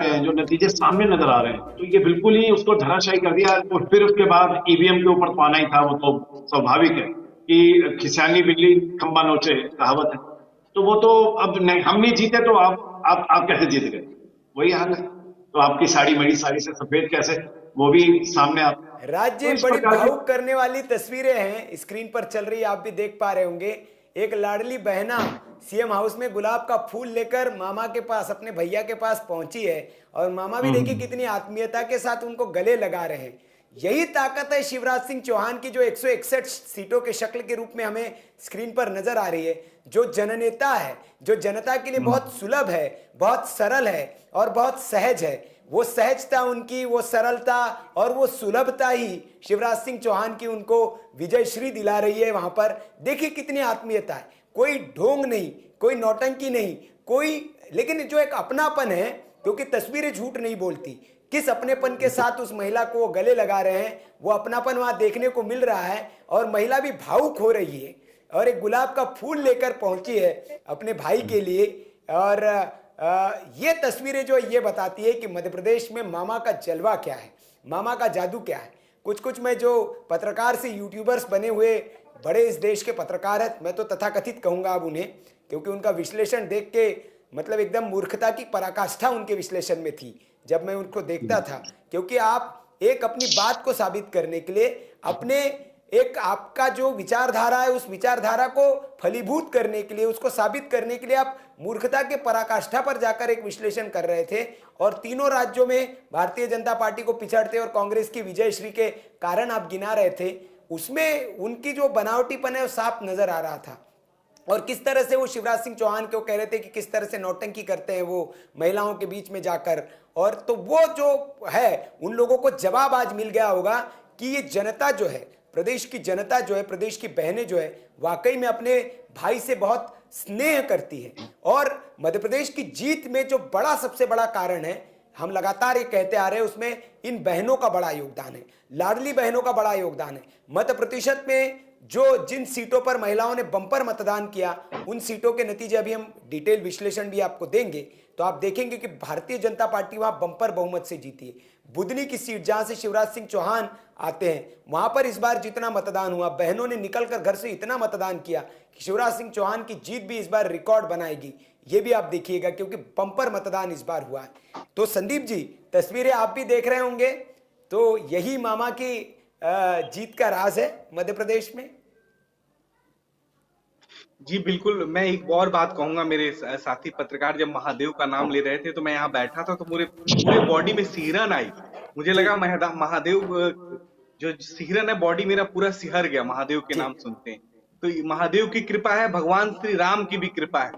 रहे हैं, जो नतीजे सामने नजर आ रहे हैं, तो ये बिल्कुल ही उसको धराशायी कर दिया। और फिर उसके बाद ईवीएम के ऊपर तो आना ही था, वो तो स्वाभाविक है कि खिसियानी बिल्ली खंबा नोचे, कहावत है। तो वो तो अब नहीं, हम नहीं जीते तो आप कैसे जीत गए? वही हाल है। तो आपकी साड़ी मड़ी साड़ी से सफेद कैसे, वो भी सामने आता है। राज्य तो इस बड़ी प्रकार की। भावुक करने वाली तस्वीरें हैं स्क्रीन पर चल रही, आप भी देख पा रहे होंगे। एक लाडली बहना सीएम हाउस में गुलाब का फूल लेकर मामा के पास, अपने भैया के पास पहुंची है। और मामा भी देखिए हम्म। कितनी आत्मीयता के साथ उनको गले लगा रहे हैं। यही ताकत है शिवराज सिंह चौहान की, जो 161 सीटों के शक्ल के रूप में हमें स्क्रीन पर नजर आ रही है। जो जननेता है, जो जनता के लिए बहुत हम्म। सुलभ है, बहुत सरल है और बहुत सहज है। वो सहजता उनकी, वो सरलता और वो सुलभता ही शिवराज सिंह चौहान की उनको विजय श्री दिला रही है। वहां पर देखिए कितनी आत्मीयता है, कोई ढोंग नहीं, कोई नौटंकी नहीं, कोई, लेकिन जो एक अपनापन है, क्योंकि तस्वीरें झूठ नहीं बोलती। किस अपनेपन के साथ उस महिला को वो गले लगा रहे हैं, वो अपनापन वहां देखने को मिल रहा है। और महिला भी भावुक हो रही है और एक गुलाब का फूल लेकर पहुंची है अपने भाई के लिए। और ये तस्वीरें जो ये बताती है कि मध्य प्रदेश में मामा का जलवा क्या है, मामा का जादू क्या है। कुछ कुछ में जो पत्रकार से यूट्यूबर्स बने हुए बड़े इस देश के पत्रकार हैं, मैं तो तथाकथित कहूंगा अब उन्हें, क्योंकि उनका विश्लेषण देख के मतलब एकदम मूर्खता की पराकाष्ठा उनके विश्लेषण में थी जब मैं उनको देखता था। क्योंकि आप एक अपनी बात को साबित करने के लिए, अपने एक आपका जो विचारधारा है उस विचारधारा को फलीभूत करने के लिए, उसको साबित करने के लिए आप मूर्खता के पराकाष्ठा पर जाकर एक विश्लेषण कर रहे थे। और तीनों राज्यों में भारतीय जनता पार्टी को पिछड़ते और कांग्रेस की विजय श्री के कारण आप गिना रहे थे, उसमें उनकी जो बनावटीपन है वो साफ नजर आ रहा था। और किस तरह से वो शिवराज सिंह चौहान को कह रहे थे कि किस तरह से नौटंकी करते हैं वो महिलाओं के बीच में जाकर। और तो वो जो है, उन लोगों को जवाब आज मिल गया होगा कि ये जनता जो है, प्रदेश की जनता जो है, प्रदेश की बहनें जो है, वाकई में अपने भाई से बहुत स्नेह करती है। और मध्य प्रदेश की जीत में जो बड़ा, सबसे बड़ा कारण है, हम लगातार ये कहते आ रहे हैं, उसमें इन बहनों का बड़ा योगदान है, लाडली बहनों का बड़ा योगदान है। मत प्रतिशत में जो जिन सीटों पर महिलाओं ने बंपर मतदान किया, उन सीटों के नतीजे अभी हम डिटेल विश्लेषण भी आपको देंगे, तो आप देखेंगे कि भारतीय जनता पार्टी वहां बंपर बहुमत से जीती है। बुधनी की सीट जहां से शिवराज सिंह चौहान आते हैं, वहां पर इस बार जितना मतदान हुआ, बहनों ने निकलकर घर से इतना मतदान किया कि शिवराज सिंह चौहान की जीत भी इस बार रिकॉर्ड बनाएगी। ये भी आप देखिएगा, क्योंकि बंपर मतदान इस बार हुआ है। तो संदीप जी, तस्वीरें आप भी देख रहे होंगे, तो यही मामा की जीत का राज है मध्य प्रदेश में। जी बिल्कुल, मैं एक और बात कहूंगा। मेरे साथी पत्रकार जब महादेव का नाम ले रहे थे तो मैं यहाँ बैठा था, तो पूरे पूरे बॉडी में सिहरन आई। मुझे जी लगा महादेव जो सिहरन है, बॉडी मेरा पूरा सिहर गया महादेव के जी नाम सुनते हैं। तो ये महादेव की कृपा है, भगवान श्री राम की भी कृपा है।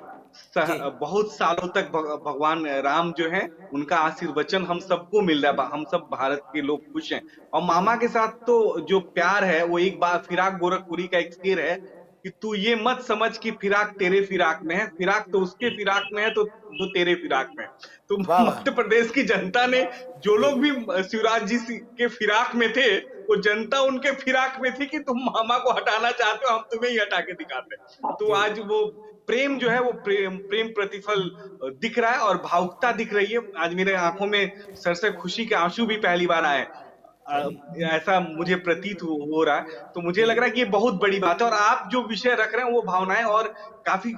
जी। बहुत सालों तक भगवान राम जो है, उनका आशीर्वचन हम सबको मिल रहा है, हम सब भारत के लोग खुश हैं। और मामा के साथ तो जो प्यार है, वो एक बार फिराक गोरखपुरी का एक शेर है कि तू ये मत समझ कि फिराक तेरे फिराक में है, फिराक तो उसके फिराक में है तो जो तेरे फिराक में है। तो वाह वाह। मध्य प्रदेश की जनता ने, जो जी लोग भी शिवराज जी के फिराक में थे, वो जनता उनके फिराक में थी कि तुम मामा को हटाना चाहते हो, हम तुम्हें ही हटा के दिखाते हैं। तो जी आज वो प्रेम जो है, वो प्रेम प्रतिफल दिख रहा है और भावुकता दिख रही है। आज मेरे आंखों में सर से खुशी के आंसू भी पहली बार आए। अ, चलिए। ऐसा मुझे प्रतीत हो रहा है। तो मुझे लग हम्म। रहा है कि ये बहुत बड़ी बात है, और आप जो विषय रख रहे हैं वो भावनाएं और काफी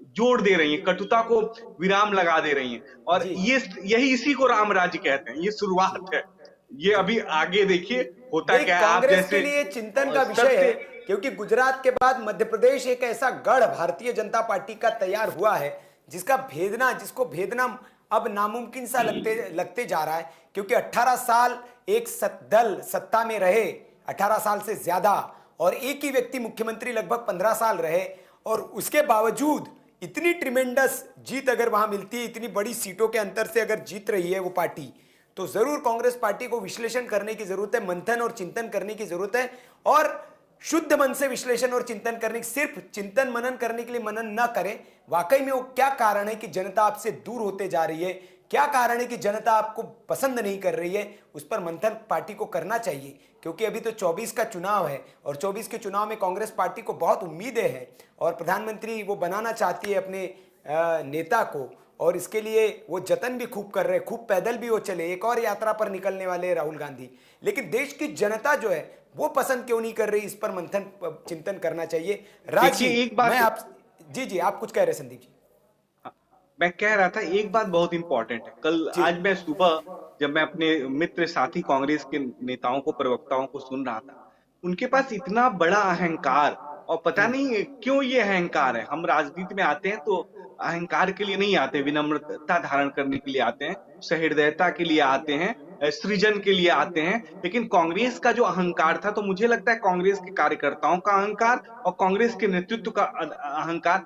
जोड़ दे रही हैं, कटुता को विराम लगा दे रही हैं। और जी ये यही, इसी को राम राज्य कहते हैं। ये जी शुरुआत है। ये जी। अभी आगे देखिए होता नहीं, क्या है। आप कांग्रेस के जैसे लिए चिंतन का विषय है, सत्य। क्योंकि गुजरात के बाद मध्य प्रदेश एक ऐसा गढ़ भारतीय जनता पार्टी का तैयार हुआ है जिसका भेदना, जिसको भेदना अब नामुमकिन सा लगते लगते जा रहा है। क्योंकि 18 साल एक दल सत्ता में रहे, 18 साल से ज्यादा, और एक ही व्यक्ति मुख्यमंत्री लगभग 15 साल रहे, और उसके बावजूद इतनी ट्रिमेंडस जीत अगर वहां मिलती है, इतनी बड़ी सीटों के अंतर से अगर जीत रही है वो पार्टी, तो जरूर कांग्रेस पार्टी को विश्लेषण करने की जरूरत है, मंथन और चिंतन करने की जरूरत है। और शुद्ध मन से विश्लेषण और चिंतन करने की, सिर्फ चिंतन मनन करने के लिए मनन ना करें। वाकई में वो क्या कारण है कि जनता आपसे दूर होते जा रही है, क्या कारण है कि जनता आपको पसंद नहीं कर रही है, उस पर मंथन पार्टी को करना चाहिए। क्योंकि अभी तो 24 का चुनाव है, और 24 के चुनाव में कांग्रेस पार्टी को बहुत उम्मीदें हैं, और प्रधानमंत्री वो बनाना चाहती है अपने नेता को, और इसके लिए वो जतन भी खूब कर रहे हैं, खूब पैदल भी वो चले, एक और यात्रा पर निकलने वाले हैं राहुल गांधी। लेकिन देश की जनता जो है वो पसंद क्यों नहीं कर रही, इस पर मंथन चिंतन करना चाहिए। राज जी, देखिए एक बात, मैं आप जी जी आप कुछ कह रहे संदीप जी। मैं कह रहा था एक बात बहुत इंपॉर्टेंट है। कल जी आज मैं सुबह जब मैं अपने मित्र साथी कांग्रेस के नेताओं को, प्रवक्ताओं को सुन रहा था, उनके पास इतना बड़ा अहंकार, और पता नहीं क्यों ये अहंकार है। हम राजनीति में आते हैं तो अहंकार के लिए नहीं आते, विनम्रता धारण करने के लिए आते हैं, सहृदयता के लिए आते हैं, सृजन के लिए आते हैं। लेकिन कांग्रेस का जो अहंकार था, तो मुझे लगता है कांग्रेस के कार्यकर्ताओं का अहंकार और कांग्रेस के नेतृत्व का अहंकार